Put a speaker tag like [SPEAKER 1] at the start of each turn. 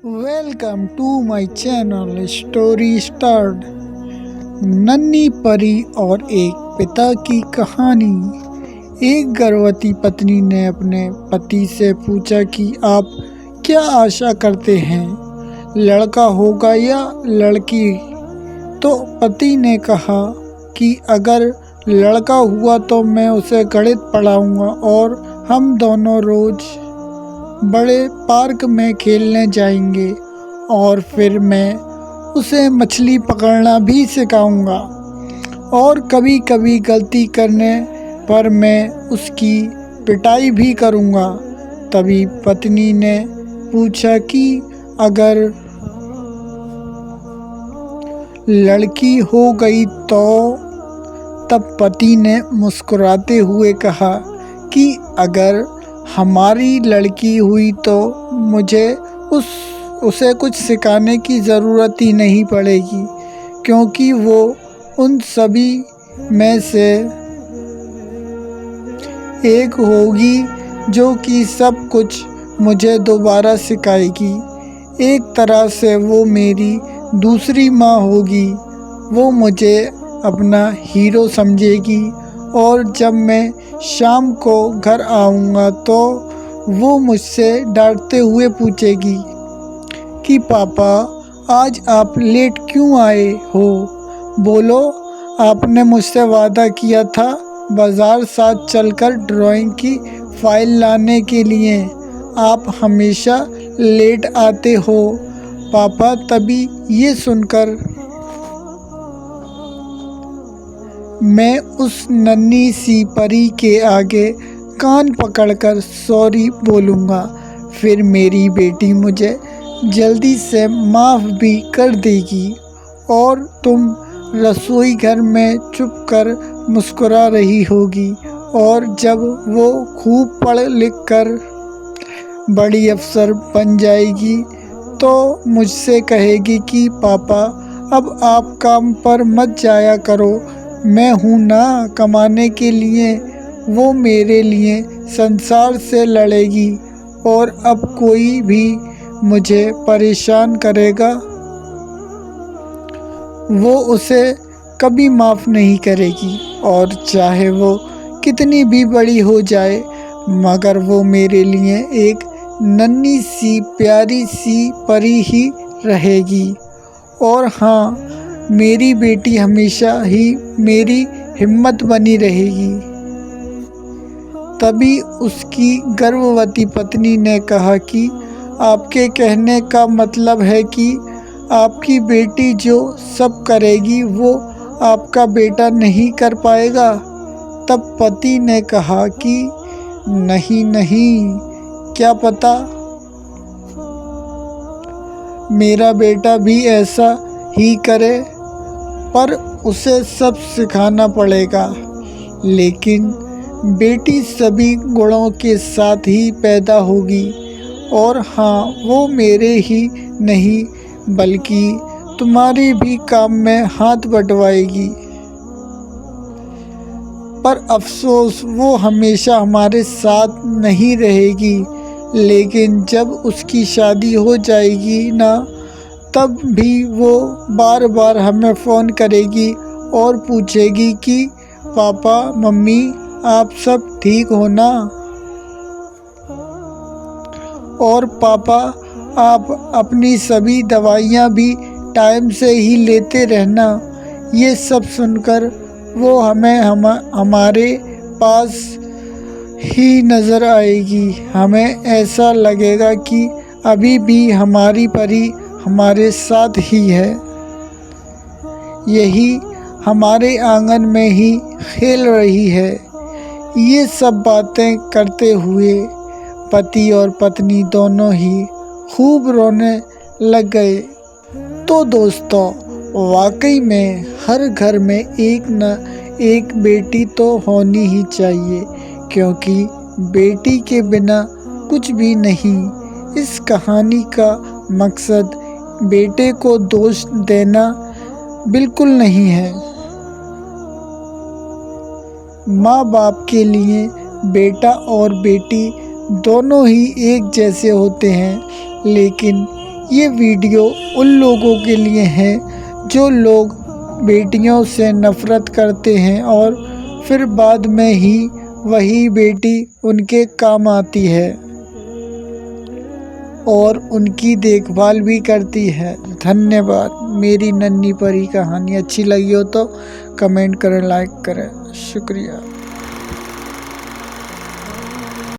[SPEAKER 1] Welcome to my channel story start. नन्ही परी और एक पिता की कहानी। एक गर्भवती पत्नी ने अपने पति से पूछा कि आप क्या आशा करते हैं, लड़का होगा या लड़की। तो पति ने कहा कि अगर लड़का हुआ तो मैं उसे गणित पढ़ाऊंगा और हम दोनों रोज बड़े पार्क में खेलने जाएंगे और फिर मैं उसे मछली पकड़ना भी सिखाऊंगा और कभी कभी गलती करने पर मैं उसकी पिटाई भी करूंगा। तभी पत्नी ने पूछा कि अगर लड़की हो गई तो। तब पति ने मुस्कुराते हुए कहा कि अगर हमारी लड़की हुई तो मुझे उसे कुछ सिखाने की ज़रूरत ही नहीं पड़ेगी, क्योंकि वो उन सभी में से एक होगी जो कि सब कुछ मुझे दोबारा सिखाएगी। एक तरह से वो मेरी दूसरी माँ होगी। वो मुझे अपना हीरो समझेगी और जब मैं शाम को घर आऊँगा तो वो मुझसे डांटते हुए पूछेगी कि पापा आज आप लेट क्यों आए हो। बोलो, आपने मुझसे वादा किया था बाज़ार साथ चलकर ड्राइंग की फाइल लाने के लिए। आप हमेशा लेट आते हो पापा। तभी ये सुनकर मैं उस नन्ही सी परी के आगे कान पकड़कर सॉरी बोलूँगा। फिर मेरी बेटी मुझे जल्दी से माफ़ भी कर देगी और तुम रसोई घर में चुप कर मुस्कुरा रही होगी। और जब वो खूब पढ़ लिख कर बड़ी अफसर बन जाएगी तो मुझसे कहेगी कि पापा अब आप काम पर मत जाया करो, मैं हूँ ना कमाने के लिए। वो मेरे लिए संसार से लड़ेगी और अब कोई भी मुझे परेशान करेगा वो उसे कभी माफ़ नहीं करेगी, और चाहे वो कितनी भी बड़ी हो जाए मगर वो मेरे लिए एक नन्ही सी प्यारी सी परी ही रहेगी। और हाँ, मेरी बेटी हमेशा ही मेरी हिम्मत बनी रहेगी। तभी उसकी गर्भवती पत्नी ने कहा कि आपके कहने का मतलब है कि आपकी बेटी जो सब करेगी वो आपका बेटा नहीं कर पाएगा। तब पति ने कहा कि नहीं नहीं, क्या पता मेरा बेटा भी ऐसा ही करे, पर उसे सब सिखाना पड़ेगा। लेकिन बेटी सभी गुणों के साथ ही पैदा होगी, और हाँ, वो मेरे ही नहीं बल्कि तुम्हारे भी काम में हाथ बटवाएगी। पर अफसोस वो हमेशा हमारे साथ नहीं रहेगी। लेकिन जब उसकी शादी हो जाएगी ना, तब भी वो बार बार हमें फ़ोन करेगी और पूछेगी कि पापा मम्मी आप सब ठीक हो ना, और पापा आप अपनी सभी दवाइयाँ भी टाइम से ही लेते रहना। ये सब सुनकर वो हमारे पास ही नज़र आएगी। हमें ऐसा लगेगा कि अभी भी हमारी परी हमारे साथ ही है, यही हमारे आंगन में ही खेल रही है। ये सब बातें करते हुए पति और पत्नी दोनों ही खूब रोने लग गए। तो दोस्तों, वाकई में हर घर में एक न एक बेटी तो होनी ही चाहिए, क्योंकि बेटी के बिना कुछ भी नहीं। इस कहानी का मकसद बेटे को दोष देना बिल्कुल नहीं है। माँ बाप के लिए बेटा और बेटी दोनों ही एक जैसे होते हैं, लेकिन ये वीडियो उन लोगों के लिए है जो लोग बेटियों से नफ़रत करते हैं और फिर बाद में ही वही बेटी उनके काम आती है और उनकी देखभाल भी करती है। धन्यवाद। मेरी नन्ही परी कहानी अच्छी लगी हो तो कमेंट करें, लाइक करें। शुक्रिया।